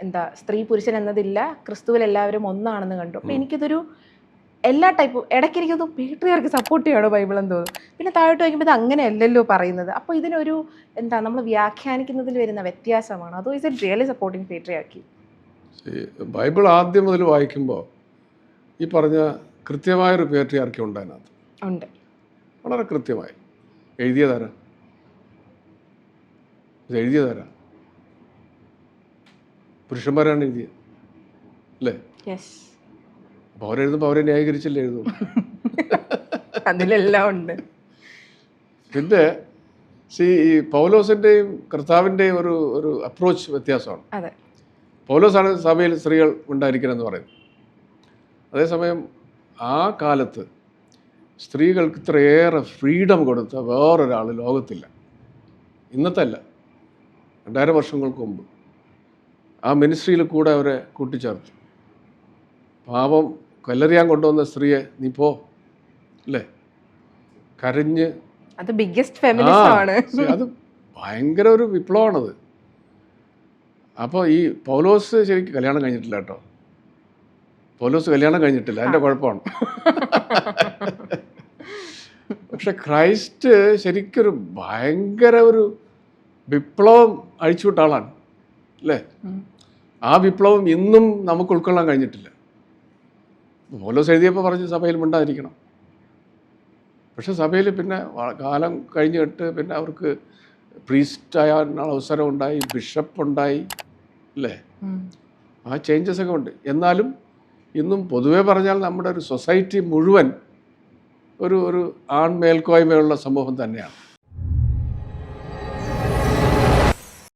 എന്താ സ്ത്രീ പുരുഷൻ എന്നതില്ല, ക്രിസ്തുവിൽ എല്ലാവരും ഒന്നാണെന്ന് കണ്ടു. അപ്പം എനിക്കിതൊരു എല്ലാ ടൈപ്പും ഇടയ്ക്ക് എനിക്കൊന്നും പേട്രിയാർക്ക് സപ്പോർട്ട് ചെയ്യണോ ബൈബിൾ എന്ന് തോന്നും. പിന്നെ താഴോട്ട് വയ്ക്കുമ്പോൾ ഇത് അങ്ങനെയല്ലല്ലോ പറയുന്നത്. അപ്പോൾ ഇതിനൊരു എന്താ നമ്മൾ വ്യാഖ്യാനിക്കുന്നതിൽ വരുന്ന വ്യത്യാസമാണ്. അതോ is it really supporting patriarchy? Bible ആദ്യം മുതൽ വായിക്കുമ്പോൾ ഈ പറഞ്ഞ കൃത്യമായൊരു പേട്രിയാർക്കി ഉണ്ട് അതിനകത്ത്. ഉണ്ട്, വളരെ കൃത്യമായി എഴുതിയതാരാ? ഇത് എഴുതിയതാരാ? പുരുഷന്മാരാണ് എഴുതിയത് അല്ലേ? അപ്പോൾ അവരെഴുതുമ്പോൾ അവരെ ന്യായീകരിച്ചല്ലേ എഴുതും. അതിലെല്ലാം ഉണ്ട്. പിന്നെ ഈ പൗലോസിൻ്റെയും കർത്താവിൻ്റെയും ഒരു അപ്രോച്ച് വ്യത്യാസമാണ്. പൗലോസാണ് സഭയിൽ സ്ത്രീകൾ ഉണ്ടായിരിക്കണമെന്ന് പറയുന്നത്. അതേസമയം ആ കാലത്ത് സ്ത്രീകൾക്ക് ഇത്രയേറെ ഫ്രീഡം കൊടുത്ത വേറൊരാൾ ലോകത്തില്ല. ഇന്നത്തെ അല്ല, 2000 വർഷങ്ങൾക്ക് മുമ്പ് ആ മിനിസ്ട്രിയിൽ കൂടെ അവരെ കൂട്ടിച്ചേർത്തു. പാപം കല്ലെറിയാൻ കൊണ്ടുവന്ന സ്ത്രീയെ നീ പോ അല്ലേ, കരഞ്ഞ്. അത് ബിഗ്ഗസ്റ്റ് ഫെമിനിസം ആണ്. അത് ഭയങ്കര ഒരു വിപ്ലവമാണത്. അപ്പോൾ ഈ പൗലോസ് ശരിക്കും കല്യാണം കഴിഞ്ഞിട്ടില്ല കേട്ടോ. പൗലോസ് കല്യാണം കഴിഞ്ഞിട്ടില്ല, അതിൻ്റെ കുഴപ്പമാണ്. പക്ഷെ ക്രൈസ്റ്റ് ശരിക്കൊരു ഭയങ്കര ഒരു വിപ്ലവം അഴിച്ചുവിട്ട ആളാണ് അല്ലേ. ആ വിപ്ലവം ഇന്നും നമുക്ക് ഉൾക്കൊള്ളാൻ കഴിഞ്ഞിട്ടില്ല. പൗലോസ് എഴുതിയപ്പോൾ പറഞ്ഞ് സഭയിൽ മിണ്ടാതിരിക്കണം. പക്ഷെ സഭയിൽ പിന്നെ കാലം കഴിഞ്ഞിട്ട് പിന്നെ അവർക്ക് പ്രീസ്റ്റ് ആകാനുള്ള അവസരം ഉണ്ടായി, ബിഷപ്പ് ഉണ്ടായി അല്ലേ. ആ ചേഞ്ചസ് ഒക്കെ ഉണ്ട്. എന്നാലും ഇന്നും പൊതുവെ പറഞ്ഞാൽ നമ്മുടെ ഒരു സൊസൈറ്റി മുഴുവൻ ഒരു ആൺമേൽക്കോയ്മയുള്ള സമൂഹം തന്നെയാണ്.